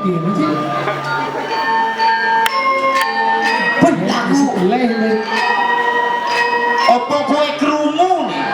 gini sih. Belaku. Apa kowe krungu nih?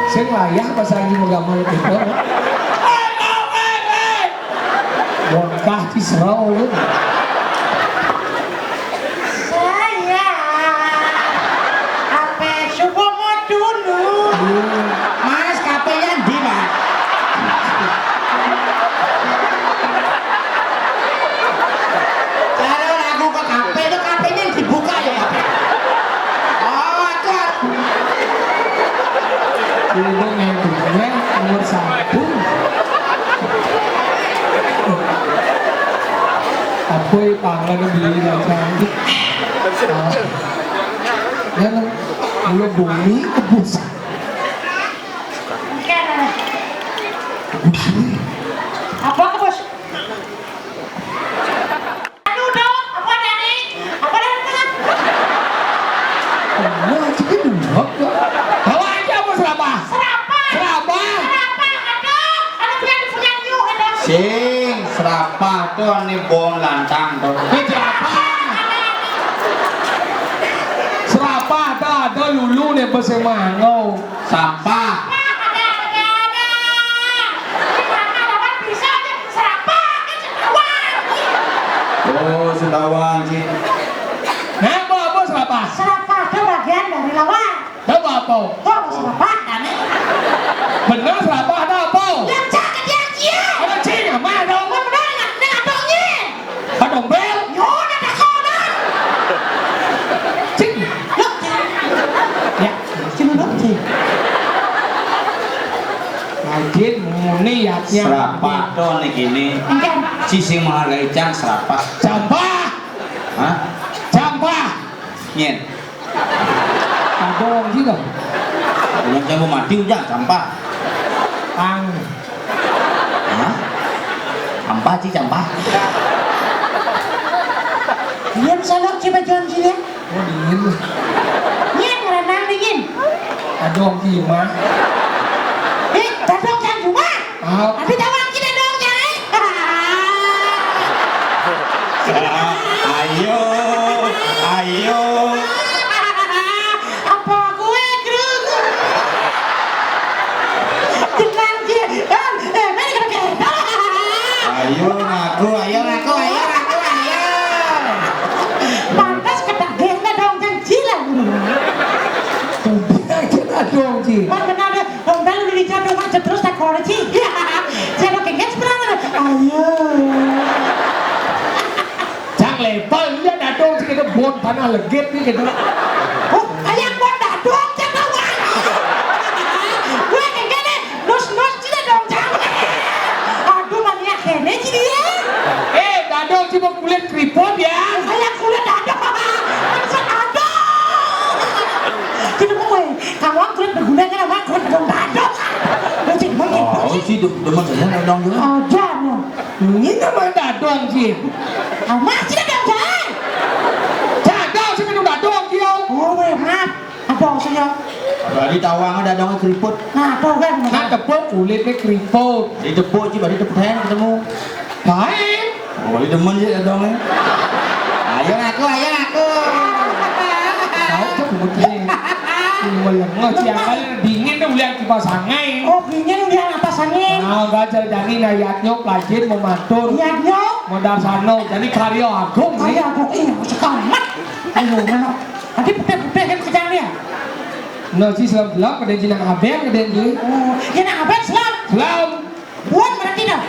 Sing layak pas lagi menggambar itu. Bongkah di serau. Saya apa subuh mau dulu. Mas kapenya ndi, Mas? Kalau aku ke kafe itu kafenya yang dibuka ya. Oh, itu Ini ngedungnya nomor 1. Aku pangan beli dan cantik. Dan mulut bumi kebus. Apa ke bos? Aduh dong, apa dari? Apa dari tengah? Wah, jadi dua. Bawa aja bos serapah. Serapah. Serapah. Serapah, aduh. Aduh punya punya new, aduh. sing serapah tuh ane bom lantang tuh. Serapah ada lulu nih besemangau. Sampah. Oh, Sendawang sih. Apa serapah? Serapah itu bagian dari lawan. Tahu apa? Oh, serapah kan? Bener serapah ada apa? Yang cakap dia dia. Ada cing apa dong? Bener nggak adongnya? Adong bel. Yo, ada kodan. Cing. Look. Ya, cing look cing. Lagin muni ya. Serapah tuh ane gini. Sisi menghargai cang serapah. Campah. Hah? Campah. Nyen. Adong juga. Belum campur mati ujang sampah. Ang. Hah? Sampah sih sampah. Dia bisa look coba John sini. Oh dingin. Nyen renang dingin. Adong gimana? Dadong yang cuma. Ah. Tapi jawab kita dongnya. Ayo, ayo. Apa gue gerung? Tenang dia. Mana kena Ayo ngaku, ayo ngaku, ayo ngaku, ayo. pantas kata gengnya dong yang jilang. Kita adong cing. Mana benar deh. Dong bel di jatuh aja terus tak koreksi. Saya gengnya sebenarnya. Ayo. Cang level dia adong cing kita bon tanah legit nih kita. Oh, ayam buat dadong jangan lawan. Gue gengnya nih. Nus sih demen saya dong juga. Oh, jangan. Ini nama dadong sih. Ah, masih ada jangan. Dadong sih kan dadong sih. Oh, maaf. Ada saya. Bari tawang ada dong keriput. Nah, tuh kan. Kan tepuk kulitnya keriput. Di tepuk sih bari tepuk hand ketemu. Baik. Oh, di demen sih dongnya. Ayo ngaku. Tahu tuh begini. Melengah siang dingin tuh lihat kipas angin. Oh, dingin dia atas angin. Nah, gajah jadi nayatnya pelajin mau matur. Lihatnya. Mau darsano jadi karya agung nih. Karya agung iya sekamat. Ayo, mana? Nanti putih-putih kan kejang dia. No sih selam keden jinang abeng keden ji. Oh, ya nak apa selam? Selam. Buan berarti dah.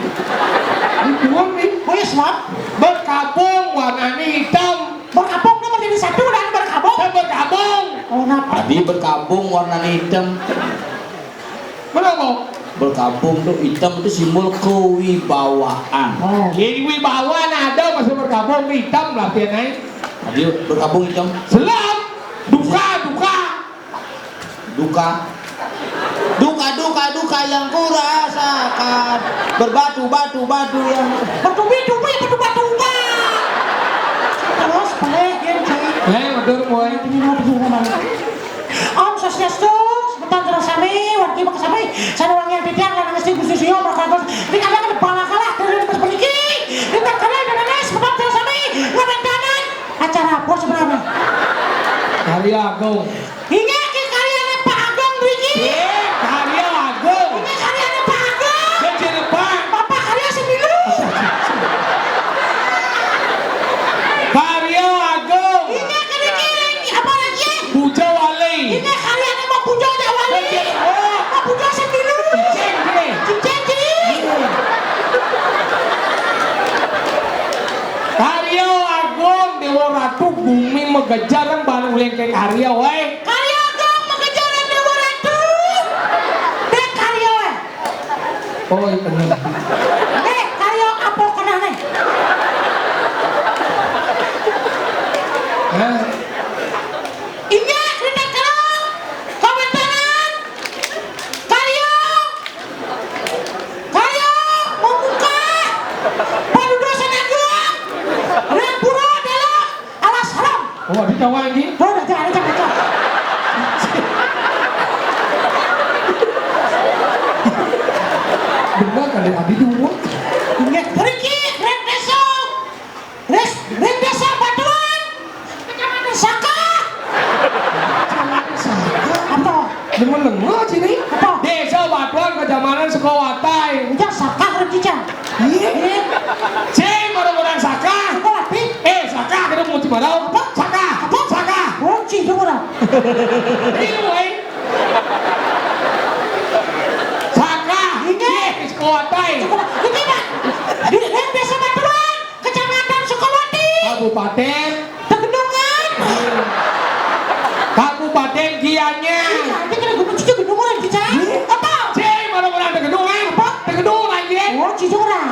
Buang nih. Oh ya selam. Berkabung warnanya hitam. Berkabung nomor jadi satu dan berkabung. Saya berkabung. Oh, napa? Tadi berkabung warna hitam. Mana mau? Berkabung tuh hitam itu simbol kewibawaan. Oh, Ini wibawa ada masih berkabung hitam lah tianai. Tadi berkabung hitam. Selam. Duka. Duka yang kurasakan. Berbatu yang bertubi-tubi. Terus balik ya, Cik. Matur boy. Om Swastiastu, sebentar terus sami, wargi bak sami, sanuang yang tidak lan mesti Gusti Sio bakal di kadang kepala kalah dari pas pergi. Kita kalian dan sebentar terus sami, ngamendanan acara apa sebenarnya? Karya agung. Ini karyanya Pak Agong Dwiki. Karya agung. Ini karyanya Pak Agong. Kecil depan. Bapak karya semilu. Karya agung. Ini kiri-kiri apa lagi? Puja wali. Ini karyanya Pak Pujo Jawali. Pak Pujo semilu. Cincin. Karya agung Dewa Ratu bumi megejarang bareng lengkeng karya wae. Karya Agong mengejaran Dewa Ratu. Dek karya we. Oh iya bener. Karya apa kena nih? Hah? Ingat kritik kerang. Komentangan. Karya membuka. Padudosan agung. Dan pura dalam alas haram. Oh ada cawa lagi. Oh, udah jangan. Bener kan ada dua. Ingat pergi Red Desa Batuan. Kecamatan Saka. Apa? Demen lengah sini. Apa? Desa Batuan Kecamatan Sukawatai. Ujang Saka kerja. Iya. Cing orang-orang Saka. Sukawati. Saka kita mau coba tahu. Saka. Oh, cium orang. Ini wae. Saka. Ingat. Sukawatai. Ini Pak. Di Desa Batuan, Kecamatan Sukawati. Kabupaten. Tegendongan. Kabupaten Gianyar. Nanti kena gue cuci gendongan kita. Apa? Cing orang-orang Tegendongan. Apa? Tegendongan lagi. Oh, cium orang.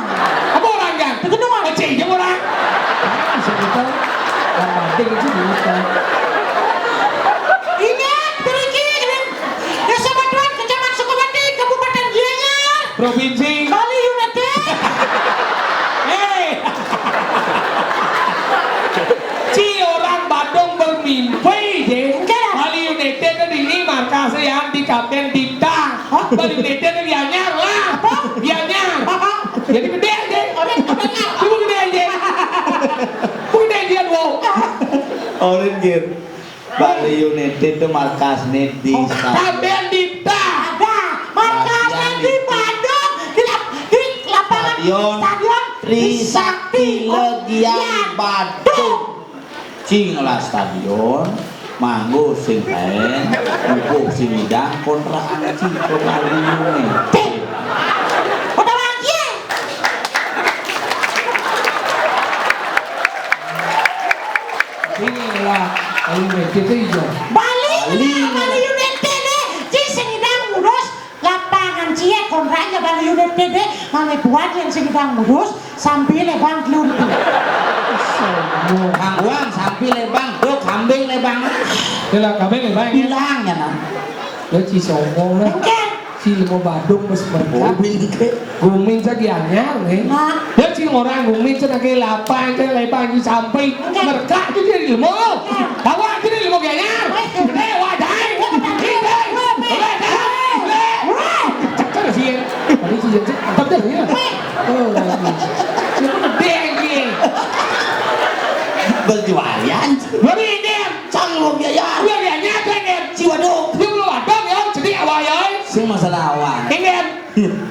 Apa orang kan? Tegendongan. Cing orang. Sebetulnya yang penting itu bukan. Ingat, pergi Desa Batuan, Kecamatan Sukawati, Kabupaten Gianyar. Provinsi. Bali United. Ci orang Bandung bermimpi deh. Enggak. Bali United itu ini markasnya yang di Kapten Dipta. Bali United itu Gianyar lah. Gianyar. Jadi gede aja. Cuma gede aja. Gede aja wow. Orange Bali United itu markasnya di Kapten Dipta. Ada markasnya di Bandung di lapangan Stadion Trisakti Legian Bandung. Cing lah stadion manggo sing lain empuk sing hidang kontrakan cing Bali United. Udah lagi. Inilah Bali United itu hijau. Bali United deh. Ci sengidang ngurus lapangan cie kontraknya Bali United deh. Mami buat yang sengidang ngurus sambil lebang keluntu. Kangguang sampai lebang, do kambing lebang. Đây là cả bên người bay Bilang ya nah. Nó chỉ sổ ngô đấy. Oke, Cilmo Badung mas berkat. Gumin sa gianyar nih. Nah, Ya cing orang gumin sa nake lapang sa lepang di sampai berkat itu dia ilmu. Tawa itu dia ilmu gianyar. Wadai. Chắc là gì? Ở đây chị dẫn tập được nhá. Chứ có được đen gì? Berjualan. Nó đi đen. Sang luang biaya. Gue gianyar tuh anh em. Si Badung. Nhưng lo bản đông không? Chỉ đi awal ấy. Sing masalah awan. Anh em.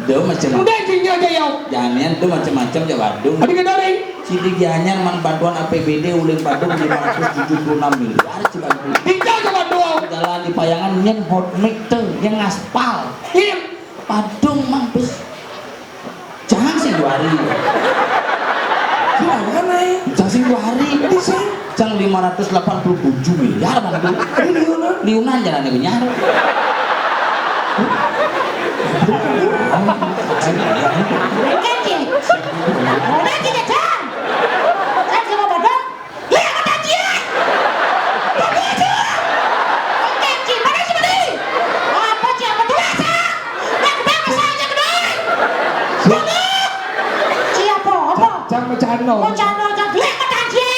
Dia macam-macam. Udah tinggal aja yau. Jangan tu macam-macam je Badung. Ada ke dari? Sidik Gianyar man bantuan APBD oleh Badung 576 miliar coba dulu. Tinggal sama doang. Jalan di Payangan nyen hot meter yang aspal. Iya. Badung mampus. Jangan sih 2 hari. Gimana nih? Jangan sih 2 hari. Bisa. Jangan 587 miliar Badung. Liunan jalan Gianyar. kan sih. Udah tidak kan? Kan sama Badung. Lihat kata dia. Begitu. Kan sih, mana sih beli? Apa sih apa tuh rasa? Yang kedua saja kedua. Begitu. Siapa? Apa? Jangan bercanda. Mau channel yang lihat kata dia.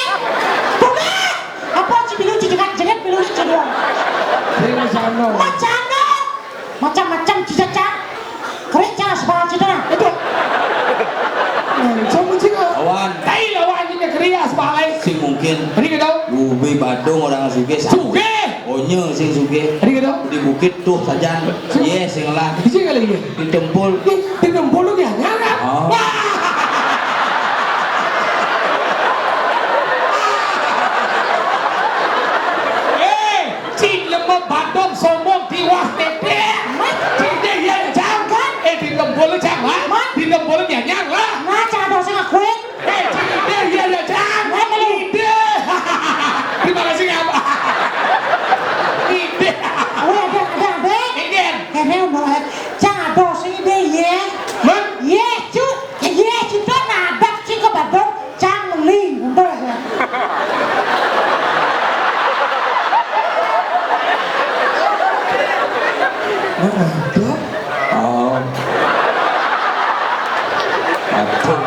Begitu. Apa sih bilu jangan bilu cedera. Jangan bercanda. Macam-macam cicak. Kerja sebarang cedera. Itu. Sama sih kok. Awan. Tay lawan ini kriya sebalai. Sing mungkin Hari ke dau? Ubi Badung orang suge. Suge. Onye sing suge. Hari ke dau? Di bukit tuh saja. Ye sing lah. Di sini lagi. Di tempul. Di tempol lu dia nyara. Oh. Chị là một bạn đông sổ môn thì hoạt đẹp đẹp. Chị đây là trang kan? Thì cầm bố nó trang hả? Thì cầm bố nó nhả nhàng hả? Ngaca dosa ngakuin. Chị đây là trang. Terima kasih ya Pak. Ide. Ada. Ingin. Ini mulai jangan dosa ini ya. Men. Ye cu itu nadak sih ke Badung jangan meli udah ya. Oh. Badung.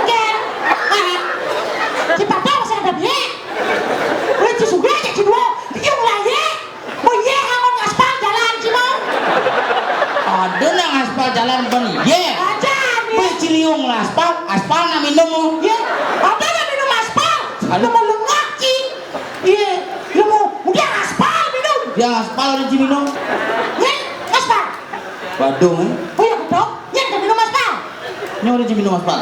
Kan? Si Badung masih ada biaya. Udah suga aja si dua. Dia mulai ya. Mau ye hamon aspal jalan sih mau. Ada nang aspal jalan ban ye. Aja nih. Be ciliung lah aspal na minum. Ya, ada yang minum aspal. Ada. Lu mau lengak sih. Iya, lu mau udah aspal minum. Dia aspal di minum. Ya, aspal. Badung Oh iya betul. Ya, kan minum aspal. Nyo di minum aspal.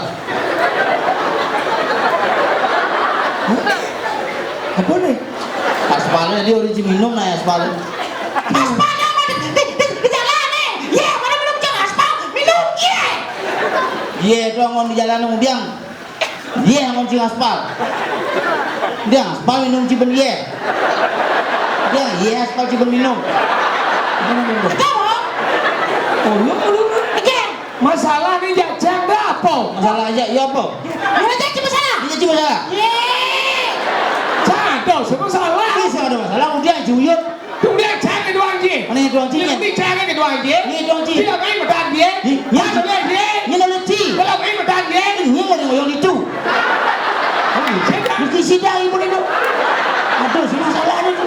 Apa nih? Aspalnya dia udah minum na aspal. Aspalnya mau di jalan nih. Ya, mana minum jangan aspal. Minum ya. Ye doang di jalan udiang. Ye ngon cing aspal. Dia aspal minum ciben ye. Dia ye aspal ciben minum. Kamu? Oh lu. Again. Masalah nih jajang dah apa? Masalah aja iya apa? Mana jadi masalah? Dia cuma salah. Ye. Jatuh semua salah. Bisa ada masalah udiang juyut. Kemudian jangan doang je. Mana doang cinya? Ini jangan doang je. Ini doang ci. Tidak main bertahan je. Ya sudah je. Ini ada ci. Kalau main bertahan je. Ini mau ngoyong itu. Mesti sidang ibu itu. Aduh, si masalah ada tu.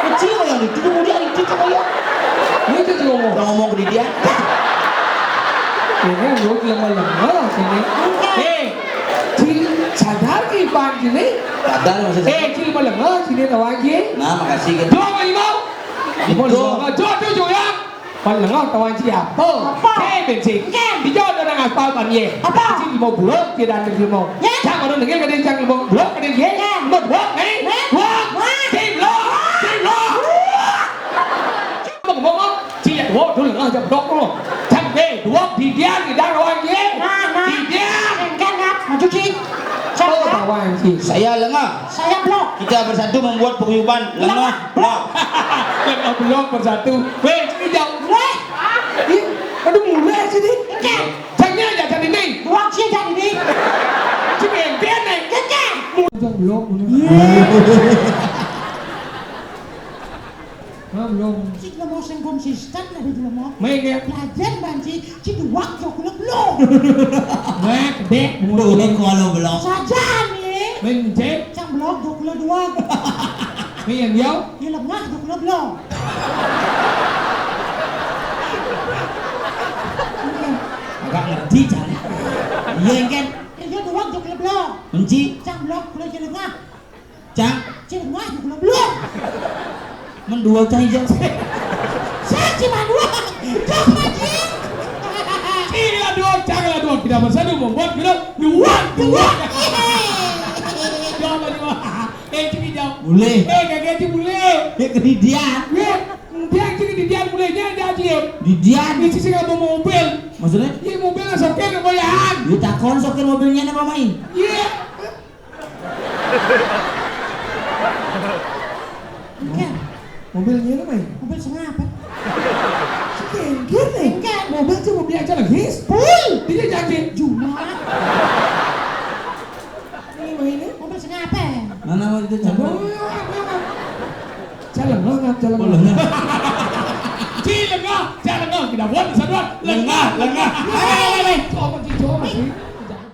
Kecil ngoyong itu, kemudian itu ngoyong. Ini tu ngomong. Orang ngomong ke dia. Ini lu lemah sini. Sadar ke pan sini? Kadang masih. Cili lemah sini doang je. Nah, makasih kan. Dua kali mau. Dua tu juga. Lemah doang je apa? Bensin. Dijauh dari aspal pan ye. Apa? Cili mau bulog tidak ada mau. Jangan orang dengar kadang jangan mau bulog kadang ye. Mau bulog nih. Bulog. Cili bulog. Ngomong chị ya dua dulu nggak jam dok dulu jam deh dua di dia di dalam ye di dia Kan maju sih. oh Saya kawan sih Saya lengah. blok. Kita bersatu membuat paguyuban lengah. Blok. lengah belum bersatu weh sini jauh Weh. aduh mulai sini Kan. jangan aja jadi nih Buang sih jadi nih. cuma yang dia nih Kan. jam belum belum Sih nggak mau sing konsisten dari dulu mau. Mengen. Pelajar banci ciduak jokulek lo. Wah, gede. Boleh kalau belum. Saja nih. Mencet. Cang blok jokulek dua. Mengen jauh. Di lengah jokulek lo. Agak ngerti cara. Iya kan? Iya dua jokulek lo. Menci, Cang blok kulo di lengah. cang, Cilengah jokulek lo. mendua cai jang. Saya cuma dua. Jok mancing. Inilah dua, janganlah dua. Kita bersatu membuat kita dua. Jauh dua. Ciki jauh. Boleh. Kagak ciki boleh. Ya kedidian. Dia ciki di dia bolehnya dia aja. Didian. Ini sih nggak bawa mobil. Maksudnya? Ini mobilnya sopir kebayaan. Dia takon sokir mobilnya apa main? Iya. Enggak. Mobilnya apa ya? Mobil sengapa? Engger nih. Engger. Mobil tuh mobil aja lagi. Pul. Dia jadi. Jumat. Ini mainnya. Mobil sengapa? Mana mau itu Jalan campur? jalan lengah. Oh, lengan. Ci lengah, jalan lengah. Kita buat satu. Lengah. Coba sih.